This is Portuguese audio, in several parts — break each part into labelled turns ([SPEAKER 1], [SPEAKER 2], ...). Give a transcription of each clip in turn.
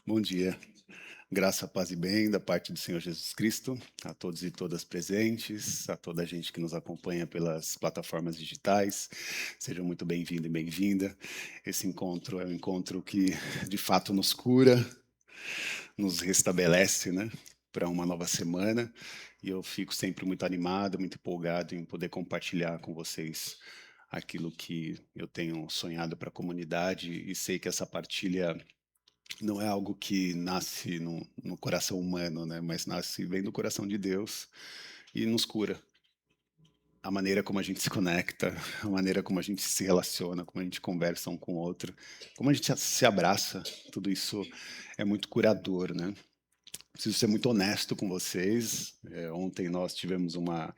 [SPEAKER 1] Bom dia. Graça, paz e bem da parte do Senhor Jesus Cristo, a todos e todas presentes, a toda a gente que nos acompanha pelas plataformas digitais. Seja muito bem-vindo e bem-vinda. Esse encontro é um encontro que de fato nos cura, nos restabelece, né, para uma nova semana. E eu fico sempre muito animado, muito empolgado em poder compartilhar com vocês aquilo que eu tenho sonhado para a comunidade e sei que essa partilha não é algo que nasce no coração humano, né, mas nasce vem do coração de Deus e nos cura. A maneira como a gente se conecta, a maneira como a gente se relaciona, como a gente conversa um com o outro, como a gente se abraça, tudo isso é muito curador, né. Preciso ser muito honesto com vocês. Ontem nós tivemos uma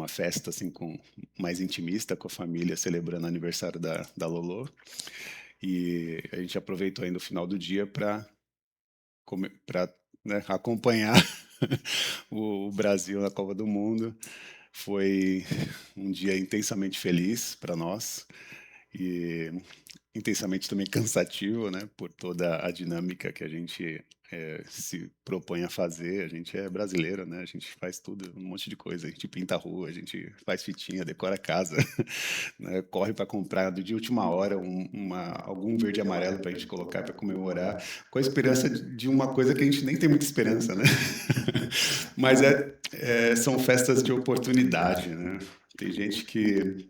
[SPEAKER 1] festa assim com mais intimista com a família, celebrando o aniversário da Lolo, e a gente aproveitou ainda o final do dia para, né, acompanhar o Brasil na Copa do Mundo. Foi um dia intensamente feliz para nós e intensamente também cansativo, né, por toda a dinâmica que a gente se propõe a fazer. A gente é brasileiro, né, a gente faz tudo, um monte de coisa. A gente pinta a rua, a gente faz fitinha, decora a casa, né, corre para comprar de última hora algum verde e amarelo para a gente colocar para comemorar, com a esperança de uma coisa que a gente nem tem muita esperança, né? Mas são festas de oportunidade, né? Tem gente que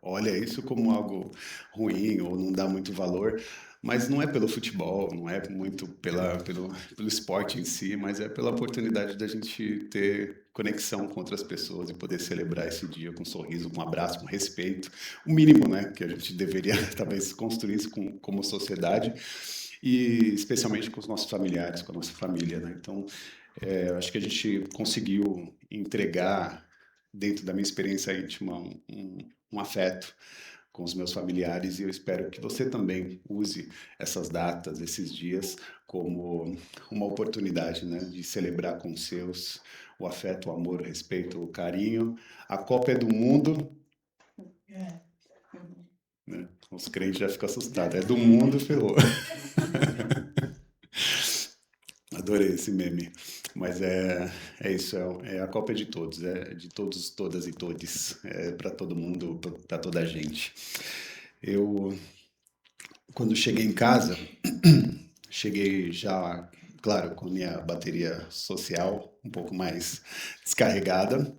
[SPEAKER 1] olha isso como algo ruim ou não dá muito valor, mas não é pelo futebol, não é muito pelo esporte em si, mas é pela oportunidade da gente ter conexão com outras pessoas e poder celebrar esse dia com um sorriso, com um abraço, com respeito, o mínimo, né, que a gente deveria talvez construir isso como sociedade e especialmente com os nossos familiares, com a nossa família, né? Então, acho que a gente conseguiu entregar, dentro da minha experiência íntima, um afeto com os meus familiares e eu espero que você também use essas datas, esses dias, como uma oportunidade, né, de celebrar com os seus o afeto, o amor, o respeito, o carinho. A Copa é do Mundo, né? Os crentes já ficam assustados. É do mundo, ferrou. Adorei esse meme. Mas é isso, a Copa é de todos, é de todos, todas e todes, é para todo mundo, para toda a gente. Eu, quando cheguei em casa, cheguei já, claro, com a minha bateria social um pouco mais descarregada.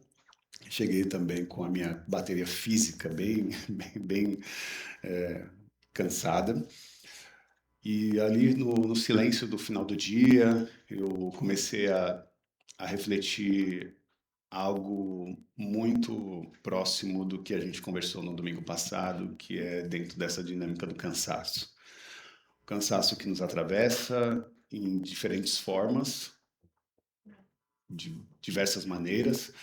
[SPEAKER 1] Cheguei também com a minha bateria física bem cansada. E ali no silêncio do final do dia, eu comecei a refletir algo muito próximo do que a gente conversou no domingo passado, que é dentro dessa dinâmica do cansaço. O cansaço que nos atravessa em diferentes formas, de diversas maneiras,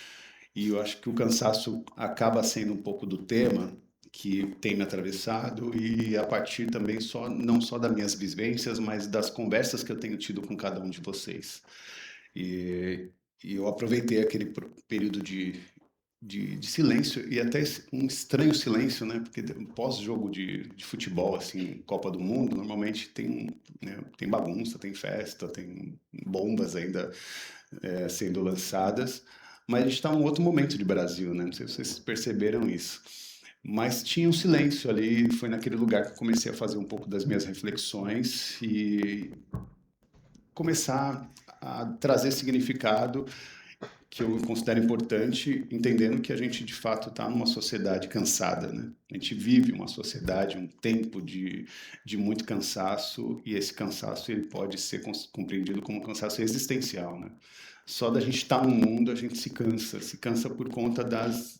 [SPEAKER 1] e eu acho que o cansaço acaba sendo um pouco do tema que tem me atravessado e a partir também não só das minhas vivências, mas das conversas que eu tenho tido com cada um de vocês. E, e eu aproveitei aquele período de silêncio e até um estranho silêncio, né? Porque pós-jogo de futebol, assim, Copa do Mundo, normalmente tem bagunça, tem festa, tem bombas ainda sendo lançadas, mas a gente está num outro momento de Brasil, né? Não sei se vocês perceberam isso. Mas tinha um silêncio ali, foi naquele lugar que eu comecei a fazer um pouco das minhas reflexões e começar a trazer significado que eu considero importante, entendendo que a gente de fato está numa sociedade cansada, né? A gente vive uma sociedade, um tempo de muito cansaço e esse cansaço ele pode ser compreendido como um cansaço existencial, né? Só da gente estar no mundo a gente se cansa por conta das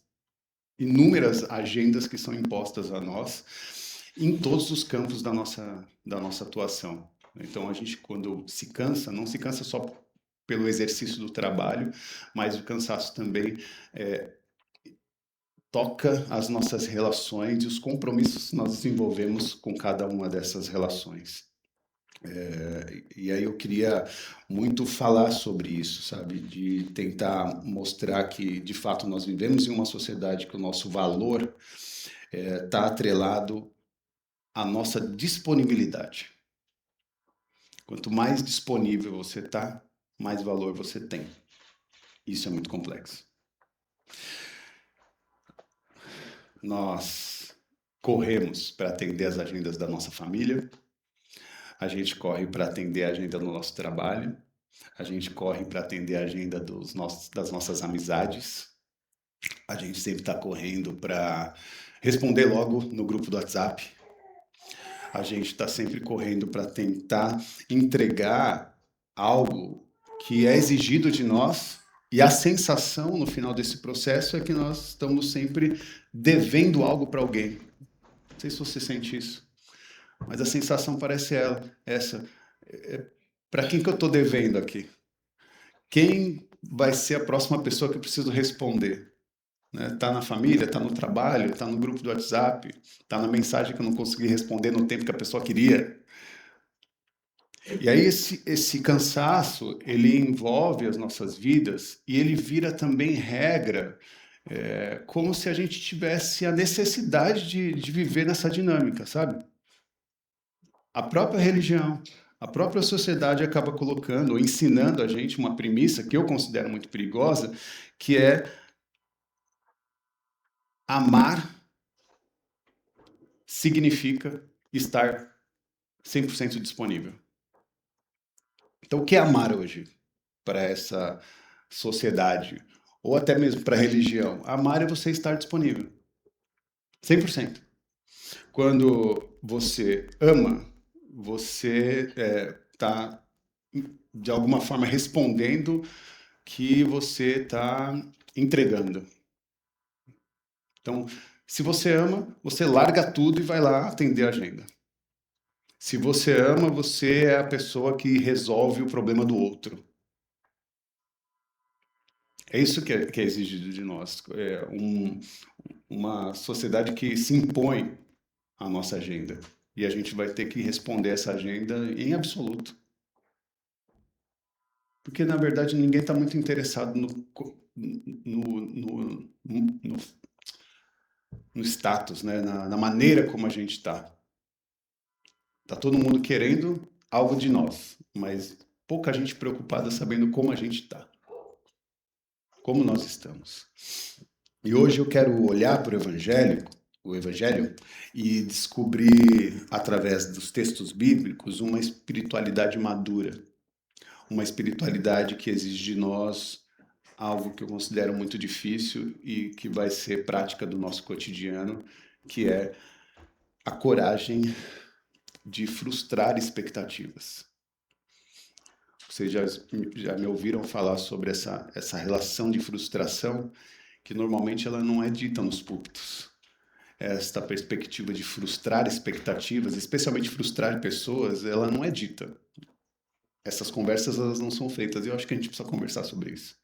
[SPEAKER 1] inúmeras agendas que são impostas a nós em todos os campos da nossa atuação. Então a gente quando se cansa, não se cansa só pelo exercício do trabalho, mas o cansaço também toca as nossas relações e os compromissos que nós desenvolvemos com cada uma dessas relações. E aí eu queria muito falar sobre isso, sabe? De tentar mostrar que, de fato, nós vivemos em uma sociedade que o nosso valor está atrelado à nossa disponibilidade. Quanto mais disponível você está, mais valor você tem. Isso é muito complexo. Nós corremos para atender as agendas da nossa família, a gente corre para atender a agenda do nosso trabalho, a gente corre para atender a agenda das nossas amizades, a gente sempre está correndo para responder logo no grupo do WhatsApp, a gente está sempre correndo para tentar entregar algo que é exigido de nós, e a sensação no final desse processo é que nós estamos sempre devendo algo para alguém. Não sei se você sente isso, mas a sensação parece essa. Para quem que eu estou devendo aqui? Quem vai ser a próxima pessoa que eu preciso responder? Né? Tá na família, tá no trabalho, tá no grupo do WhatsApp, tá na mensagem que eu não consegui responder no tempo que a pessoa queria. E aí esse cansaço, ele envolve as nossas vidas e ele vira também regra, como se a gente tivesse a necessidade de viver nessa dinâmica, sabe? A própria religião, a própria sociedade acaba colocando ou ensinando a gente uma premissa que eu considero muito perigosa, que é amar significa estar 100% disponível. Então, o que é amar hoje para essa sociedade? Ou até mesmo para a religião? Amar é você estar disponível. 100%. Quando você ama, você está, de alguma forma, respondendo que você está entregando. Então, se você ama, você larga tudo e vai lá atender a agenda. Se você ama, você é a pessoa que resolve o problema do outro. É isso que é exigido de nós. Uma sociedade que se impõe à nossa agenda. E a gente vai ter que responder essa agenda em absoluto. Porque, na verdade, ninguém está muito interessado no, no status, né? Na maneira como a gente está. Está todo mundo querendo algo de nós, mas pouca gente preocupada sabendo como a gente está. Como nós estamos. E hoje eu quero olhar para o Evangelho, e descobrir, através dos textos bíblicos, uma espiritualidade madura, uma espiritualidade que exige de nós algo que eu considero muito difícil e que vai ser prática do nosso cotidiano, que é a coragem de frustrar expectativas. Vocês já me ouviram falar sobre essa relação de frustração, que normalmente ela não é dita nos púlpitos. Esta perspectiva de frustrar expectativas, especialmente frustrar pessoas, ela não é dita. Essas conversas elas não são feitas, e eu acho que a gente precisa conversar sobre isso.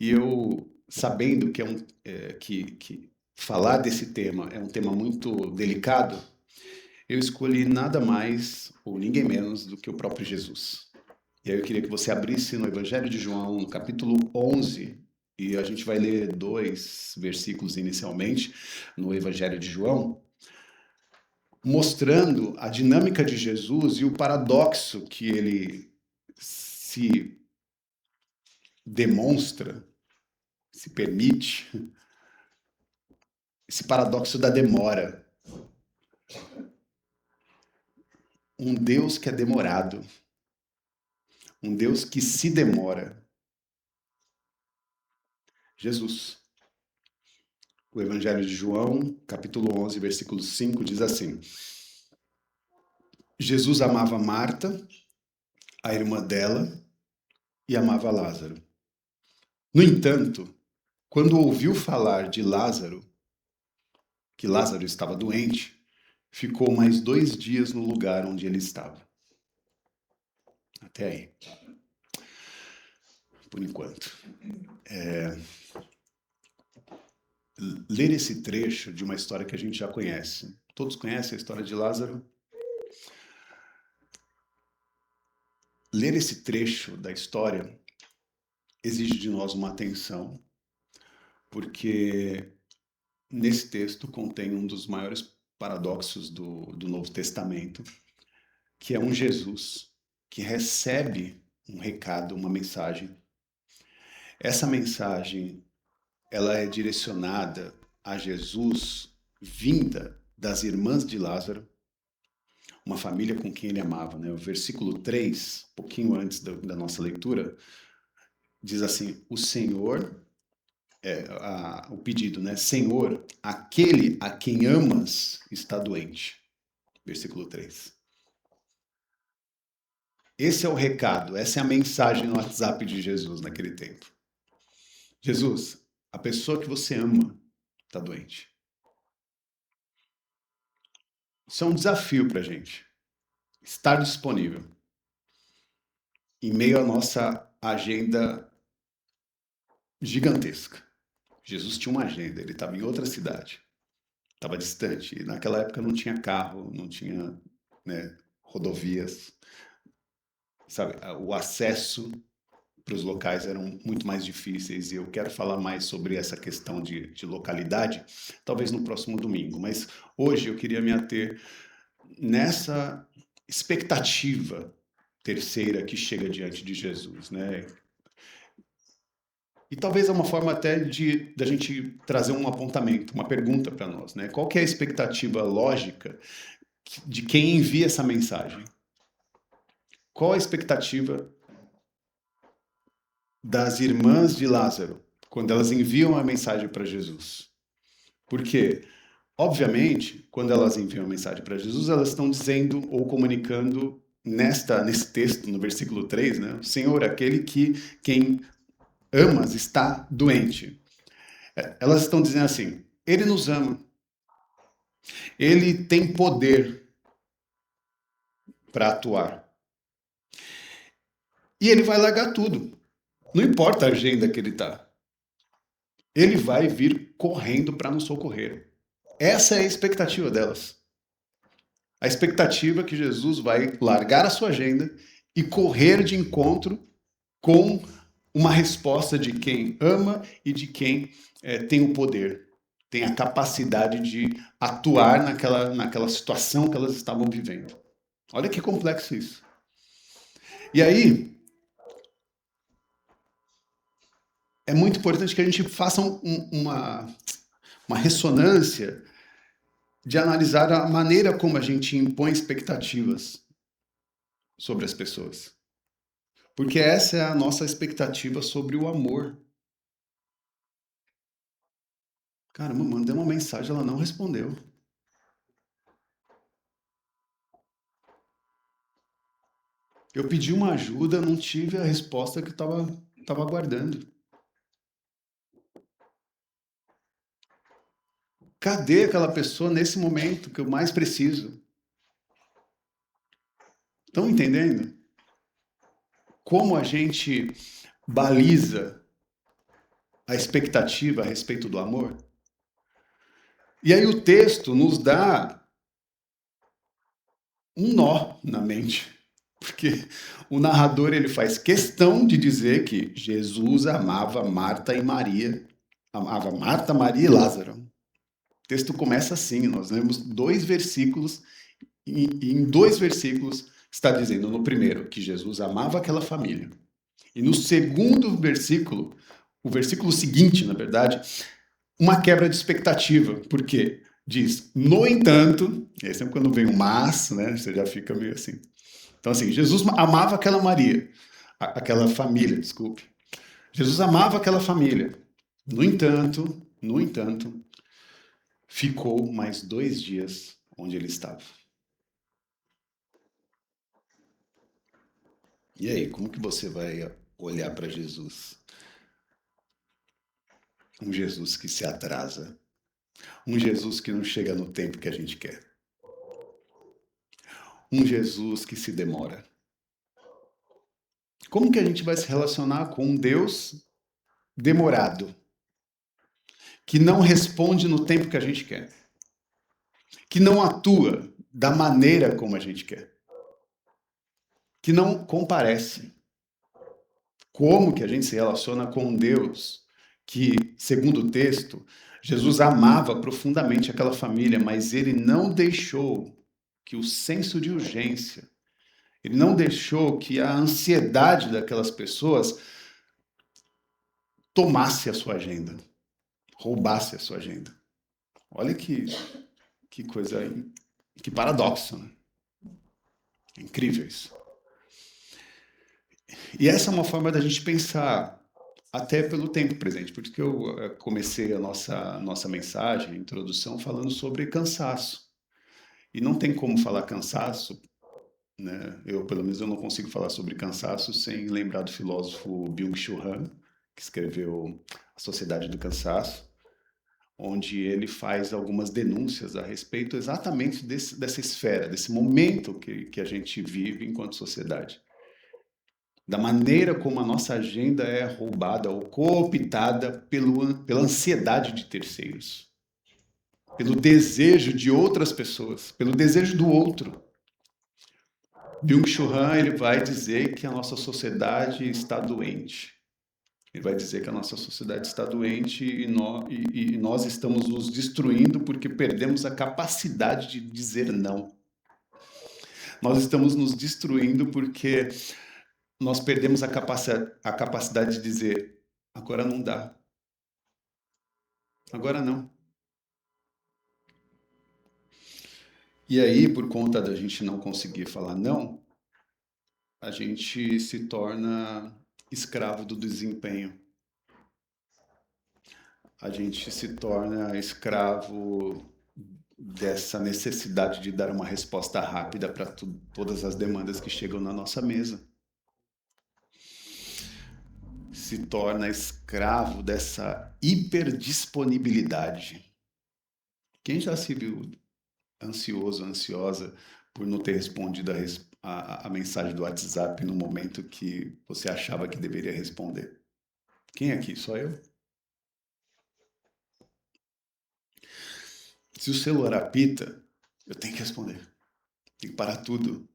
[SPEAKER 1] E eu, sabendo que falar desse tema é um tema muito delicado, eu escolhi nada mais ou ninguém menos do que o próprio Jesus. E aí eu queria que você abrisse no Evangelho de João, no capítulo 11, e a gente vai ler 2 versículos inicialmente no Evangelho de João, mostrando a dinâmica de Jesus e o paradoxo que ele se demonstra, se permite, esse paradoxo da demora. Um Deus que é demorado, um Deus que se demora. Jesus. O Evangelho de João, capítulo 11, versículo 5, diz assim: Jesus amava Marta, a irmã dela, e amava Lázaro. No entanto, quando ouviu falar de Lázaro, que Lázaro estava doente, ficou mais 2 dias no lugar onde ele estava. Até aí. Por enquanto. Ler esse trecho de uma história que a gente já conhece. Todos conhecem a história de Lázaro? Ler esse trecho da história exige de nós uma atenção, porque nesse texto contém um dos maiores paradoxos do Novo Testamento, que é um Jesus que recebe um recado, uma mensagem. Essa mensagem, ela é direcionada a Jesus, vinda das irmãs de Lázaro, uma família com quem ele amava, né? O versículo 3, um pouquinho antes da nossa leitura, diz assim: o Senhor, o pedido, né? Senhor, aquele a quem amas está doente. Versículo 3. Esse é o recado, essa é a mensagem no WhatsApp de Jesus naquele tempo. Jesus, a pessoa que você ama está doente. Isso é um desafio para a gente. Estar disponível em meio à nossa agenda gigantesca. Jesus tinha uma agenda, ele estava em outra cidade, estava distante. E naquela época não tinha carro, não tinha, né, rodovias, sabe? O acesso para os locais eram muito mais difíceis e eu quero falar mais sobre essa questão de localidade, talvez no próximo domingo. Mas hoje eu queria me ater nessa expectativa terceira que chega diante de Jesus, né? E talvez é uma forma até da gente trazer um apontamento, uma pergunta para nós, né? Qual que é a expectativa lógica de quem envia essa mensagem? Qual a expectativa das irmãs de Lázaro quando elas enviam a mensagem para Jesus? Porque, obviamente, quando elas enviam a mensagem para Jesus, elas estão dizendo ou comunicando nesse texto, no versículo 3, né? O Senhor, aquele que quem amas está doente. Elas estão dizendo assim: ele nos ama, ele tem poder para atuar. E ele vai largar tudo. Não importa a agenda que ele está. Ele vai vir correndo para nos socorrer. Essa é a expectativa delas. A expectativa é que Jesus vai largar a sua agenda e correr de encontro com uma resposta de quem ama e de quem tem o poder, tem a capacidade de atuar naquela situação que elas estavam vivendo. Olha que complexo isso. E aí, é muito importante que a gente faça uma ressonância de analisar a maneira como a gente impõe expectativas sobre as pessoas. Porque essa é a nossa expectativa sobre o amor. Caramba, mandei uma mensagem, ela não respondeu. Eu pedi uma ajuda, não tive a resposta que estava aguardando. Cadê aquela pessoa nesse momento que eu mais preciso? Estão entendendo? Como a gente baliza a expectativa a respeito do amor? E aí o texto nos dá um nó na mente, porque o narrador ele faz questão de dizer que Jesus amava Marta e Maria, amava Marta, Maria e Lázaro. O texto começa assim, nós lemos 2 versículos, e em 2 versículos está dizendo, no primeiro, que Jesus amava aquela família. E no segundo versículo, o versículo seguinte, na verdade, uma quebra de expectativa, porque diz, no entanto, e aí sempre quando vem um mas, né, você já fica meio assim. Então assim, Jesus amava aquela Maria, aquela família, desculpe. Jesus amava aquela família. No entanto, ficou mais 2 dias onde ele estava. E aí, como que você vai olhar para Jesus? Um Jesus que se atrasa, um Jesus que não chega no tempo que a gente quer, um Jesus que se demora. Como que a gente vai se relacionar com um Deus demorado, que não responde no tempo que a gente quer, que não atua da maneira como a gente quer, que não comparece? Como que a gente se relaciona com um Deus que, segundo o texto, Jesus amava profundamente aquela família, mas ele não deixou que o senso de urgência Ele não deixou que a ansiedade daquelas pessoas tomasse a sua agenda, roubasse a sua agenda. Olha que coisa, que paradoxo, né? É incrível isso. E essa é uma forma da gente pensar até pelo tempo presente. Por isso que eu comecei a nossa mensagem, a introdução, falando sobre cansaço. E não tem como falar cansaço, né? Pelo menos, eu não consigo falar sobre cansaço sem lembrar do filósofo Byung-Chul Han, que escreveu A Sociedade do Cansaço, onde ele faz algumas denúncias a respeito exatamente dessa esfera, desse momento que a gente vive enquanto sociedade. Da maneira como a nossa agenda é roubada ou cooptada pela ansiedade de terceiros, pelo desejo de outras pessoas, pelo desejo do outro. Byung-Chul Han, ele vai dizer que a nossa sociedade está doente. Ele vai dizer que a nossa sociedade está doente e nós estamos nos destruindo porque perdemos a capacidade de dizer não. Nós estamos nos destruindo porque nós perdemos a capacidade de dizer: agora não dá, agora não. E aí, por conta da gente não conseguir falar não, a gente se torna escravo do desempenho. A gente se torna escravo dessa necessidade de dar uma resposta rápida para todas as demandas que chegam na nossa mesa. Se torna escravo dessa hiperdisponibilidade. Quem já se viu ansioso, ansiosa por não ter respondido a mensagem do WhatsApp no momento que você achava que deveria responder? Quem aqui? Só eu? Se o celular apita, eu tenho que responder. Tem que parar tudo.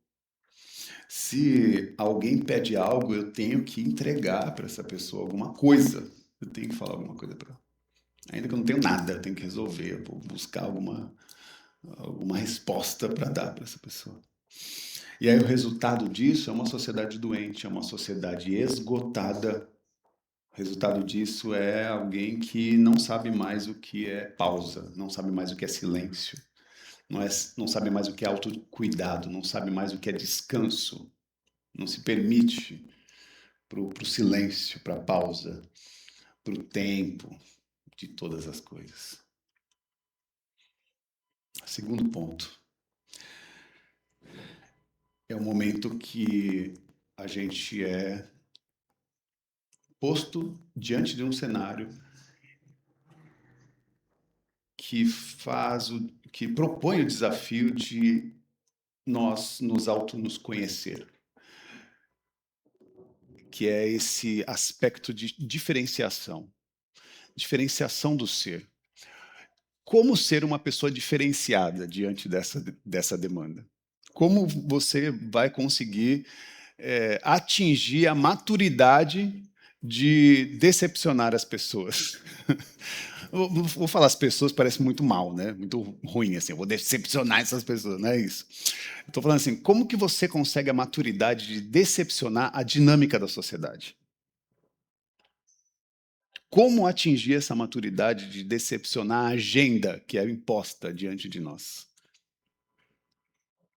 [SPEAKER 1] Se alguém pede algo, eu tenho que entregar para essa pessoa alguma coisa. Eu tenho que falar alguma coisa para ela. Ainda que eu não tenho nada, eu tenho que resolver, eu vou buscar alguma resposta para dar para essa pessoa. E aí o resultado disso é uma sociedade doente, é uma sociedade esgotada. O resultado disso é alguém que não sabe mais o que é pausa, não sabe mais o que é silêncio, não sabe mais o que é autocuidado, não sabe mais o que é descanso, não se permite para o silêncio, para a pausa, para o tempo de todas as coisas. Segundo ponto, é o momento que a gente é posto diante de um cenário que propõe o desafio de nós nos conhecer, que é esse aspecto de diferenciação do ser. Como ser uma pessoa diferenciada diante dessa demanda? Como você vai conseguir atingir a maturidade de decepcionar as pessoas? Vou falar as pessoas, parece muito mal, né? Muito ruim, assim, eu vou decepcionar essas pessoas, não é isso. Estou falando assim, como que você consegue a maturidade de decepcionar a dinâmica da sociedade? Como atingir essa maturidade de decepcionar a agenda que é imposta diante de nós?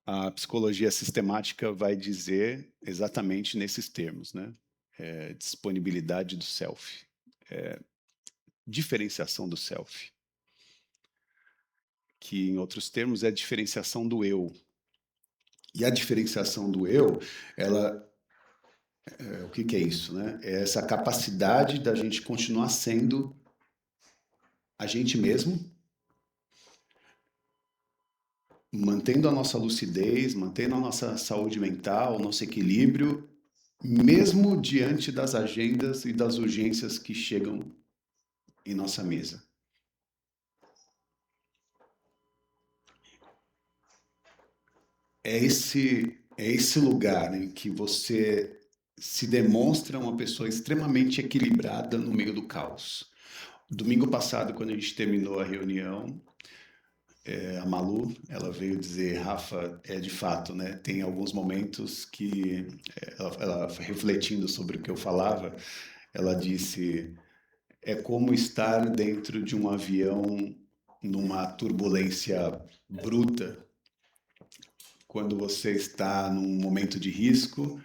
[SPEAKER 1] A psicologia sistemática vai dizer exatamente nesses termos, né? Disponibilidade do self, diferenciação do self, que em outros termos é a diferenciação do eu. E a diferenciação do eu, o que é isso, né? É essa capacidade da gente continuar sendo a gente mesmo, mantendo a nossa lucidez, mantendo a nossa saúde mental, o nosso equilíbrio, mesmo diante das agendas e das urgências que chegam em nossa mesa. É esse lugar em que você se demonstra uma pessoa extremamente equilibrada no meio do caos. Domingo passado, quando a gente terminou a reunião, A Malu, ela veio dizer, Rafa, de fato, né? Tem alguns momentos que ela refletindo sobre o que eu falava, ela disse, é como estar dentro de um avião numa turbulência bruta, quando você está num momento de risco.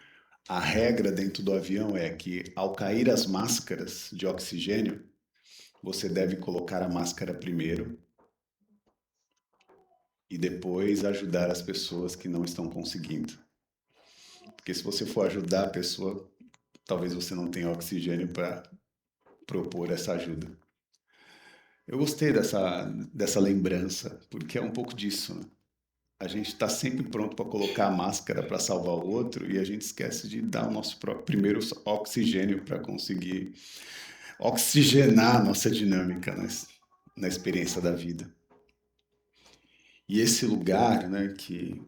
[SPEAKER 1] A regra dentro do avião é que, ao cair as máscaras de oxigênio, você deve colocar a máscara primeiro e depois ajudar as pessoas que não estão conseguindo. Porque se você for ajudar a pessoa, talvez você não tenha oxigênio para propor essa ajuda. Eu gostei dessa lembrança, porque é um pouco disso, né? A gente está sempre pronto para colocar a máscara para salvar o outro e a gente esquece de dar o nosso primeiro oxigênio para conseguir oxigenar a nossa dinâmica na experiência da vida. E esse lugar, né, que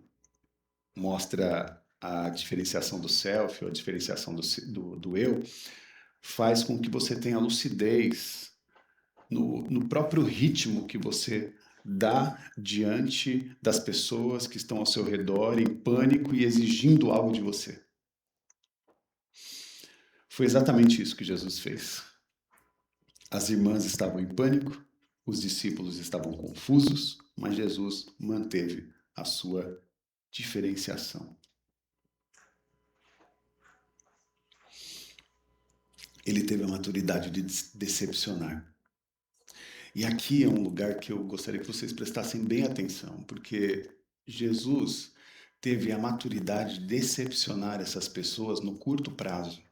[SPEAKER 1] mostra a diferenciação do self, ou a diferenciação do eu, faz com que você tenha lucidez no próprio ritmo que você dá diante das pessoas que estão ao seu redor em pânico e exigindo algo de você. Foi exatamente isso que Jesus fez. As irmãs estavam em pânico, os discípulos estavam confusos, mas Jesus manteve a sua diferenciação. Ele teve a maturidade de decepcionar. E aqui é um lugar que eu gostaria que vocês prestassem bem atenção, porque Jesus teve a maturidade de decepcionar essas pessoas no curto prazo.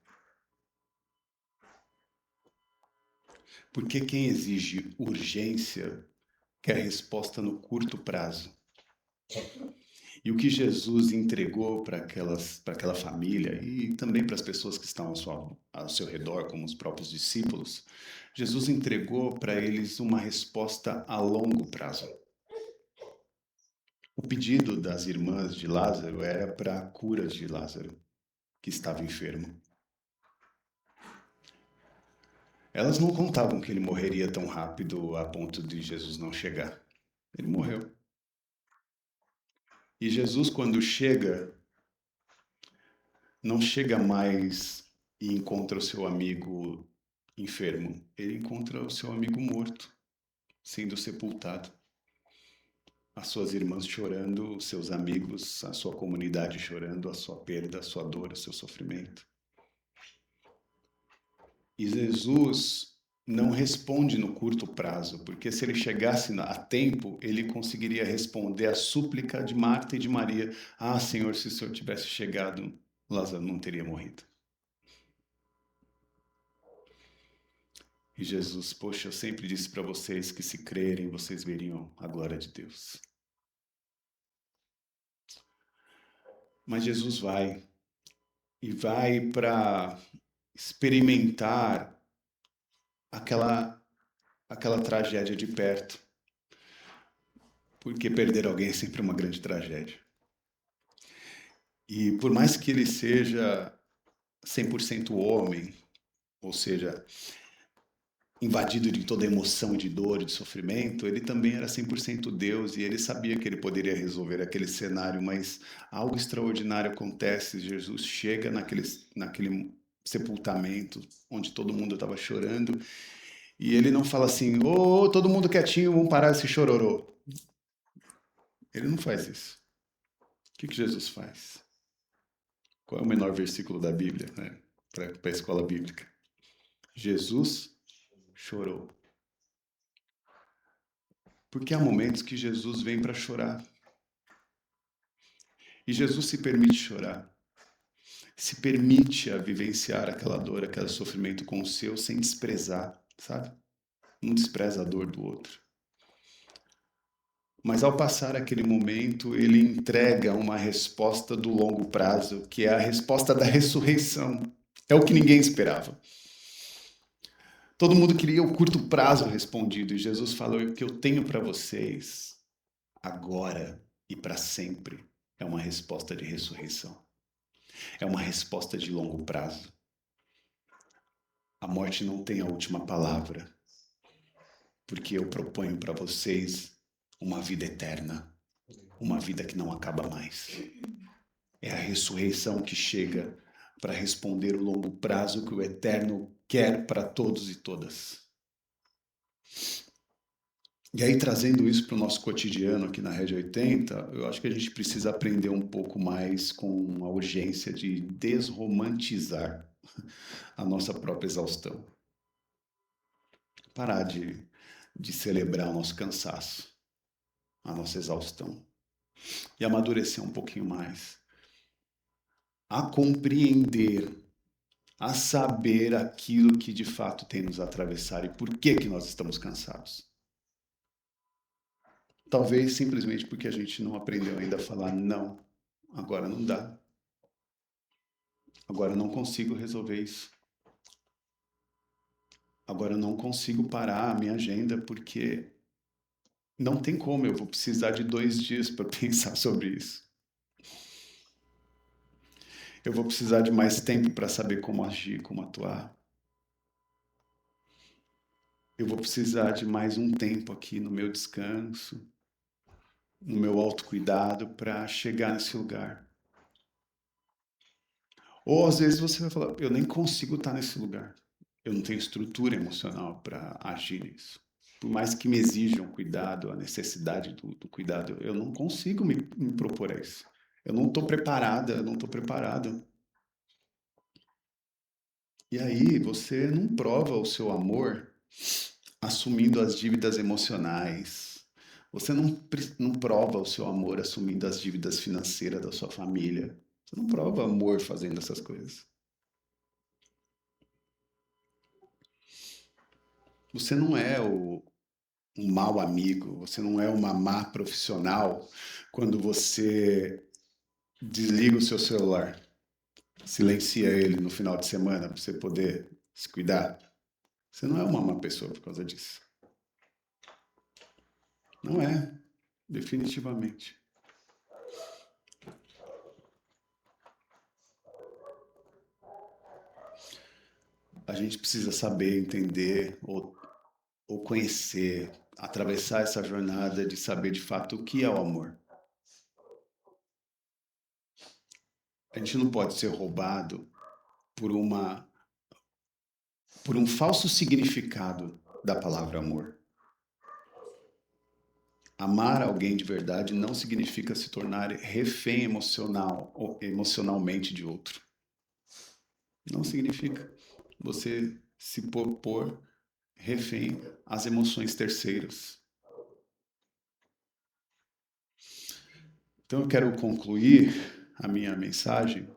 [SPEAKER 1] Porque quem exige urgência quer resposta no curto prazo. E o que Jesus entregou para aquela família e também para as pessoas que estão ao seu redor, como os próprios discípulos, Jesus entregou para eles uma resposta a longo prazo. O pedido das irmãs de Lázaro era para a cura de Lázaro, que estava enfermo. Elas não contavam que ele morreria tão rápido a ponto de Jesus não chegar. Ele morreu. E Jesus, quando chega, não chega mais e encontra o seu amigo enfermo. Ele encontra o seu amigo morto, sendo sepultado. As suas irmãs chorando, os seus amigos, a sua comunidade chorando, a sua perda, a sua dor, o seu sofrimento. E Jesus não responde no curto prazo, porque se ele chegasse a tempo, ele conseguiria responder à súplica de Marta e de Maria. Ah, Senhor, se o Senhor tivesse chegado, Lázaro não teria morrido. E Jesus, poxa, eu sempre disse para vocês que se crerem, vocês veriam a glória de Deus. Mas Jesus vai, e vai para experimentar aquela tragédia de perto. Porque perder alguém é sempre uma grande tragédia. E por mais que ele seja 100% homem, ou seja, invadido de toda emoção, de dor, de sofrimento, ele também era 100% Deus e ele sabia que ele poderia resolver aquele cenário, mas algo extraordinário acontece. Jesus chega naquele sepultamento onde todo mundo estava chorando e ele não fala assim, ô, todo mundo quietinho, vamos parar esse chororô. Ele não faz isso. O que Jesus faz? Qual é o menor versículo da Bíblia, né? Para a escola bíblica? Jesus chorou. Porque há momentos que Jesus vem para chorar. E Jesus se permite chorar. Se permite a vivenciar aquela dor, aquele sofrimento com o seu, sem desprezar, sabe? Não despreza a dor do outro. Mas ao passar aquele momento, ele entrega uma resposta do longo prazo, que é a resposta da ressurreição. É o que ninguém esperava. Todo mundo queria o curto prazo respondido, e Jesus falou: o que eu tenho para vocês agora e para sempre é uma resposta de ressurreição. É uma resposta de longo prazo. A morte não tem a última palavra, porque eu proponho para vocês uma vida eterna, uma vida que não acaba mais. É a ressurreição que chega para responder o longo prazo que o Eterno quer para todos e todas. E aí, trazendo isso para o nosso cotidiano aqui na Rede 80, eu acho que a gente precisa aprender um pouco mais com a urgência de desromantizar a nossa própria exaustão. Parar de celebrar o nosso cansaço, a nossa exaustão. E amadurecer um pouquinho mais. A compreender, a saber aquilo que de fato tem nos atravessado e por que que nós estamos cansados. Talvez simplesmente porque a gente não aprendeu ainda a falar não. Agora não dá. Agora eu não consigo resolver isso. Agora eu não consigo parar a minha agenda porque não tem como, eu vou precisar de 2 dias para pensar sobre isso. Eu vou precisar de mais tempo para saber como agir, como atuar. Eu vou precisar de mais um tempo aqui no meu descanso, no meu autocuidado para chegar nesse lugar. Ou às vezes você vai falar, eu nem consigo estar nesse lugar. Eu não tenho estrutura emocional para agir nisso. Por mais que me exijam cuidado, a necessidade do cuidado, eu não consigo me propor a isso. Eu não estou preparada, eu não estou preparado. E aí você não prova o seu amor assumindo as dívidas emocionais. Você não prova o seu amor assumindo as dívidas financeiras da sua família. Você não prova amor fazendo essas coisas. Você não é um mau amigo, você não é uma má profissional quando você desliga o seu celular, silencia ele no final de semana para você poder se cuidar. Você não é uma má pessoa por causa disso. Não é, definitivamente. A gente precisa saber, entender ou conhecer, atravessar essa jornada de saber de fato o que é o amor. A gente não pode ser roubado por por um falso significado da palavra amor. Amar alguém de verdade não significa se tornar refém emocional ou emocionalmente de outro. Não significa você se pôr refém às emoções terceiras. Então eu quero concluir a minha mensagem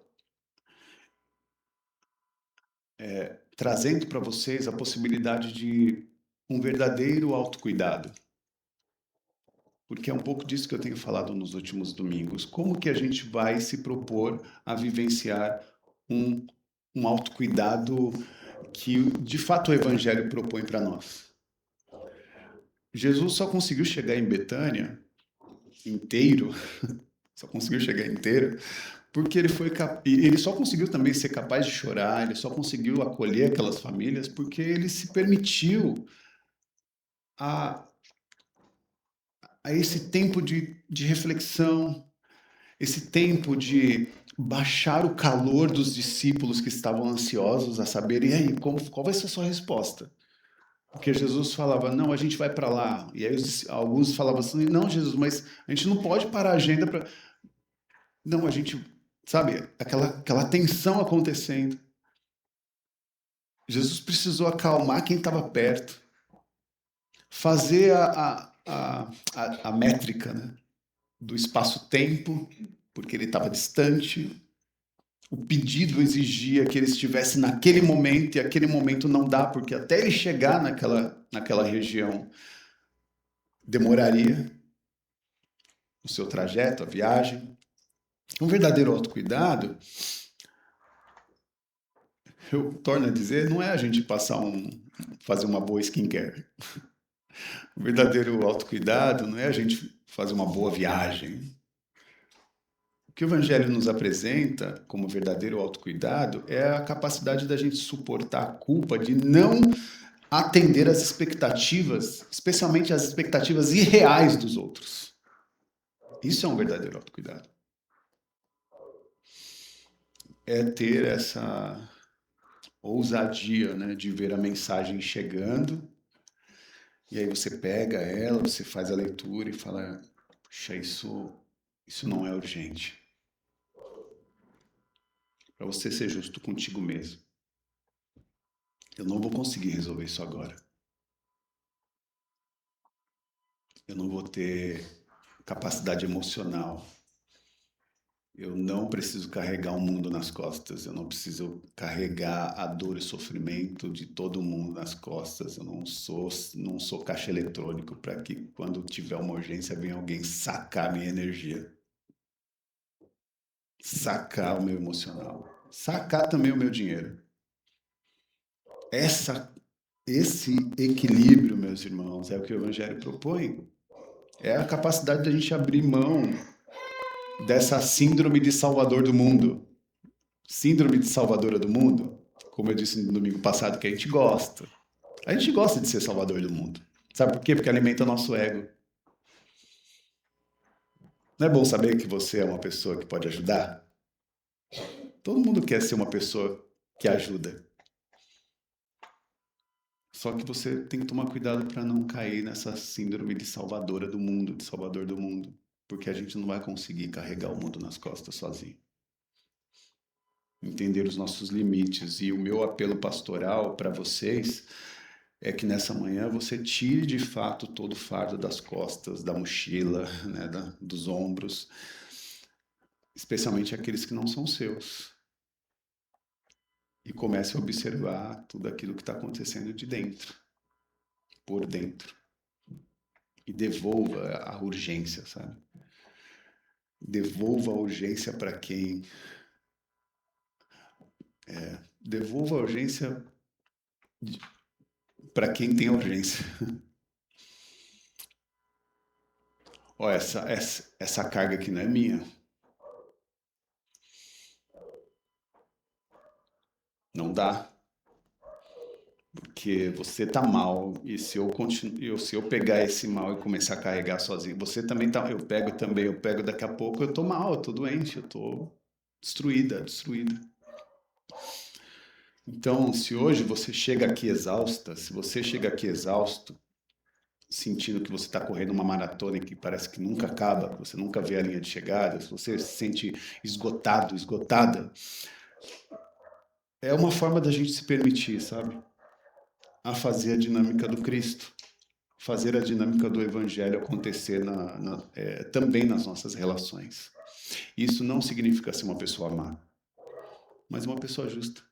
[SPEAKER 1] trazendo para vocês a possibilidade de um verdadeiro autocuidado. Porque é um pouco disso que eu tenho falado nos últimos domingos. Como que a gente vai se propor a vivenciar um autocuidado que, de fato, o Evangelho propõe para nós? Jesus só conseguiu chegar em Betânia inteiro, só conseguiu chegar inteiro, porque ele só conseguiu também ser capaz de chorar, ele só conseguiu acolher aquelas famílias porque ele se permitiu a, a esse tempo de reflexão, esse tempo de baixar o calor dos discípulos que estavam ansiosos a saber, e aí, qual vai ser a sua resposta? Porque Jesus falava, não, a gente vai para lá. E aí alguns falavam assim, não, Jesus, mas a gente não pode parar a agenda para... Não, a gente, sabe, aquela tensão acontecendo. Jesus precisou acalmar quem estava perto, fazer a métrica, né, do espaço-tempo, porque ele estava distante. O pedido exigia que ele estivesse naquele momento, e aquele momento não dá, porque até ele chegar naquela região demoraria o seu trajeto, a viagem. Um verdadeiro autocuidado, eu torno a dizer, não é a gente fazer uma boa skincare. O verdadeiro autocuidado não é a gente fazer uma boa viagem. O que o Evangelho nos apresenta como verdadeiro autocuidado é a capacidade da gente suportar a culpa de não atender às expectativas, especialmente às expectativas irreais dos outros. Isso é um verdadeiro autocuidado. É ter essa ousadia, né, de ver a mensagem chegando, e aí você pega ela, você faz a leitura e fala, puxa, isso não é urgente. Para você ser justo contigo mesmo. Eu não vou conseguir resolver isso agora. Eu não vou ter capacidade emocional. Eu não preciso carregar o mundo nas costas. Eu não preciso carregar a dor e sofrimento de todo mundo nas costas. Eu não sou caixa eletrônico para que quando tiver uma urgência venha alguém sacar minha energia, sacar o meu emocional, sacar também o meu dinheiro. Esse equilíbrio, meus irmãos, é o que o Evangelho propõe. É a capacidade da gente abrir mão dessa síndrome de salvador do mundo. Síndrome de salvadora do mundo, como eu disse no domingo passado, que a gente gosta. A gente gosta de ser salvador do mundo. Sabe por quê? Porque alimenta nosso ego. Não é bom saber que você é uma pessoa que pode ajudar? Todo mundo quer ser uma pessoa que ajuda. Só que você tem que tomar cuidado para não cair nessa síndrome de salvadora do mundo, de salvador do mundo. Porque a gente não vai conseguir carregar o mundo nas costas sozinho. Entender os nossos limites. E o meu apelo pastoral para vocês é que nessa manhã você tire de fato todo o fardo das costas, da mochila, né, dos ombros, especialmente aqueles que não são seus. E comece a observar tudo aquilo que está acontecendo de dentro, por dentro. E devolva a urgência, sabe? Devolva a urgência para quem. Devolva a urgência para quem tem urgência. Ó, essa carga aqui não é minha. Não dá. Porque você tá mal, e se eu pegar esse mal e começar a carregar sozinho, você também tá, eu pego também, eu pego daqui a pouco, eu tô mal, eu tô doente, eu tô destruída. Então, se hoje você chega aqui exausta, se você chega aqui exausto, sentindo que você está correndo uma maratona e que parece que nunca acaba, que você nunca vê a linha de chegada, se você se sente esgotado, esgotada, é uma forma da gente se permitir, sabe? A fazer a dinâmica do Cristo, fazer a dinâmica do Evangelho acontecer também nas nossas relações. Isso não significa ser uma pessoa má, mas uma pessoa justa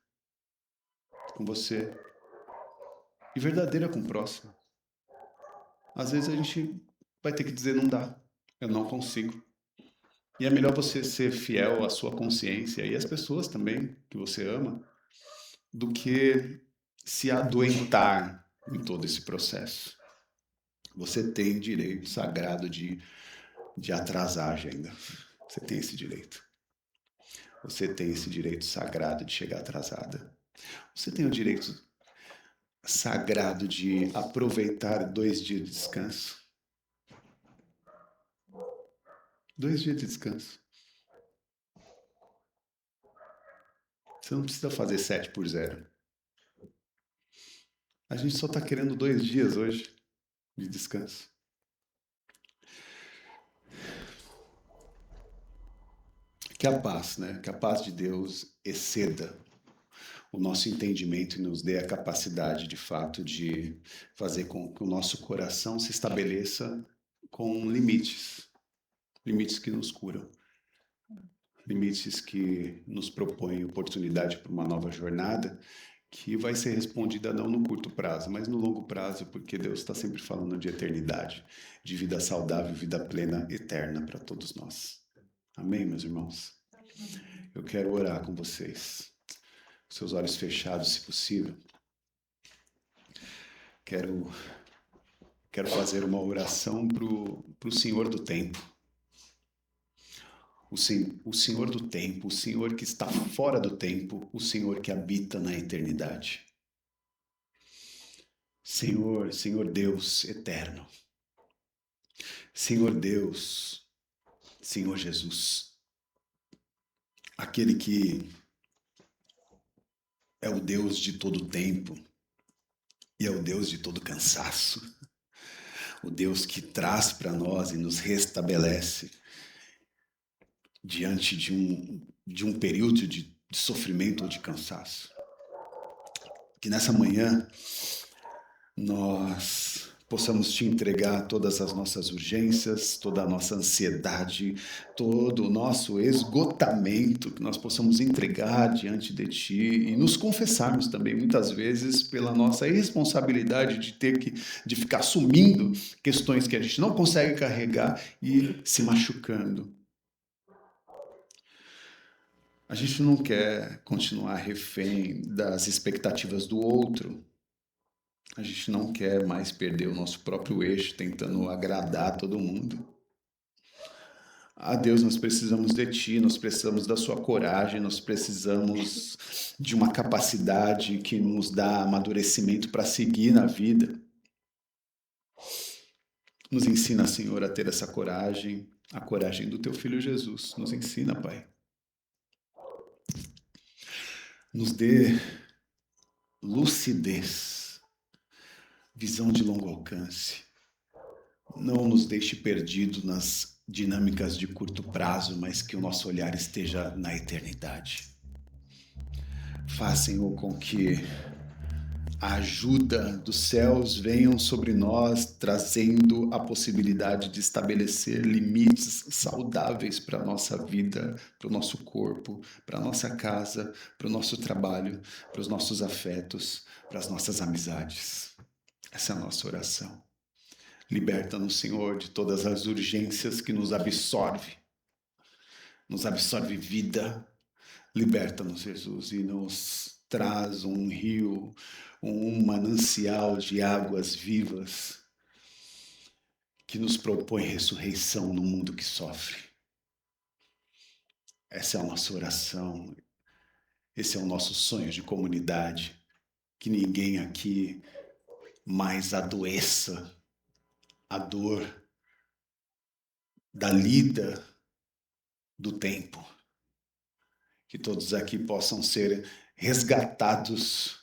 [SPEAKER 1] com você e verdadeira com o próximo. Às vezes a gente vai ter que dizer não dá, eu não consigo. E é melhor você ser fiel à sua consciência e às pessoas também que você ama, do que se adoentar em todo esse processo. Você tem direito sagrado de atrasar a agenda. Você tem esse direito. Você tem esse direito sagrado de chegar atrasada. Você tem o direito sagrado de aproveitar 2 dias de descanso. 2 dias de descanso. Você não precisa fazer 7 por 0. A gente só está querendo 2 dias hoje de descanso. Que a paz, né? Que a paz de Deus exceda o nosso entendimento e nos dê a capacidade, de fato, de fazer com que o nosso coração se estabeleça com limites. Limites que nos curam. Limites que nos propõem oportunidade para uma nova jornada que vai ser respondida não no curto prazo, mas no longo prazo, porque Deus está sempre falando de eternidade, de vida saudável, vida plena, eterna para todos nós. Amém, meus irmãos? Eu quero orar com vocês. Seus olhos fechados, se possível. Quero fazer uma oração para o Senhor do tempo. O Senhor do tempo, o Senhor que está fora do tempo, o Senhor que habita na eternidade. Senhor Deus eterno, Senhor Deus, Senhor Jesus, aquele que é o Deus de todo tempo e é o Deus de todo cansaço, o Deus que traz para nós e nos restabelece diante de um período de sofrimento ou de cansaço. Que nessa manhã nós possamos te entregar todas as nossas urgências, toda a nossa ansiedade, todo o nosso esgotamento, que nós possamos entregar diante de ti e nos confessarmos também muitas vezes pela nossa responsabilidade de ficar assumindo questões que a gente não consegue carregar e se machucando. A gente não quer continuar refém das expectativas do outro. A gente não quer mais perder o nosso próprio eixo tentando agradar todo mundo. Ah, Deus, nós precisamos de Ti, nós precisamos da Sua coragem, nós precisamos de uma capacidade que nos dá amadurecimento para seguir na vida. Nos ensina, Senhor, a ter essa coragem, a coragem do Teu Filho Jesus. Nos ensina, Pai. Nos dê lucidez, visão de longo alcance. Não nos deixe perdidos nas dinâmicas de curto prazo, mas que o nosso olhar esteja na eternidade. Faz, Senhor, com que a ajuda dos céus venham sobre nós, trazendo a possibilidade de estabelecer limites saudáveis para a nossa vida, para o nosso corpo, para a nossa casa, para o nosso trabalho, para os nossos afetos, para as nossas amizades. Essa é a nossa oração. Liberta-nos, Senhor, de todas as urgências que nos absorve vida. Liberta-nos, Jesus, e nos traz um rio, um manancial de águas vivas que nos propõe ressurreição no mundo que sofre. Essa é a nossa oração, esse é o nosso sonho de comunidade, que ninguém aqui mais adoeça a dor da lida do tempo. Que todos aqui possam ser resgatados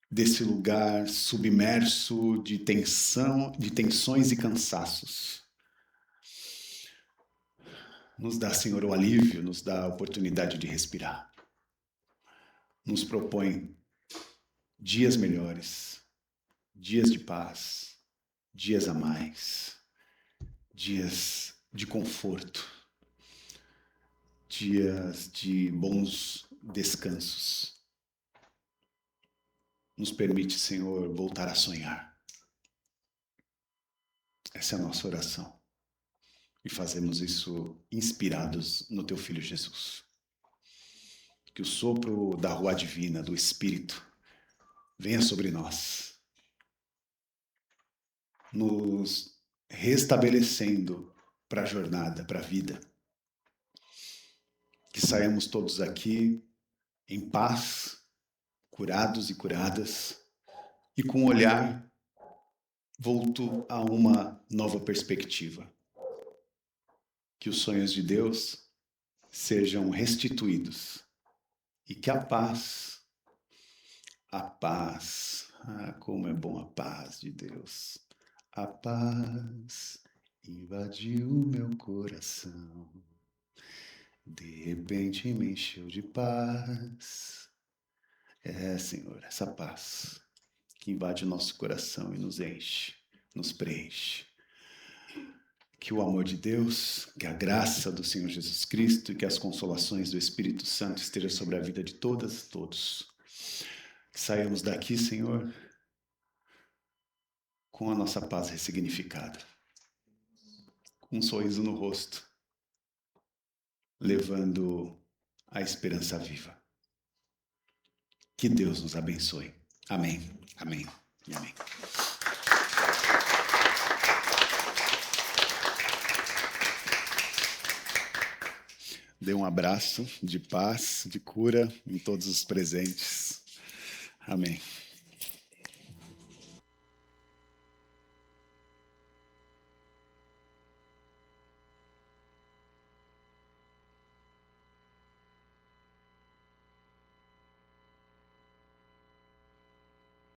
[SPEAKER 1] desse lugar submerso de tensão, de tensões e cansaços. Nos dá, Senhor, o alívio, nos dá a oportunidade de respirar. Nos propõe dias melhores, dias de paz, dias a mais, dias de conforto, dias de bons descansos. Nos permite, Senhor, voltar a sonhar. Essa é a nossa oração. E fazemos isso inspirados no Teu Filho Jesus. Que o sopro da rua divina, do Espírito, venha sobre nós, nos restabelecendo para a jornada, para a vida. Que saiamos todos aqui em paz, curados e curadas, e com um olhar volto a uma nova perspectiva. Que os sonhos de Deus sejam restituídos e que a paz, como é bom a paz de Deus, a paz invadiu meu coração, de repente me encheu de paz. Senhor, essa paz que invade o nosso coração e nos enche, nos preenche. Que o amor de Deus, que a graça do Senhor Jesus Cristo e que as consolações do Espírito Santo estejam sobre a vida de todas e todos. Que saiamos daqui, Senhor, com a nossa paz ressignificada, com um sorriso no rosto, levando a esperança viva. Que Deus nos abençoe. Amém, amém e amém. Dê um abraço de paz, de cura em todos os presentes. Amém.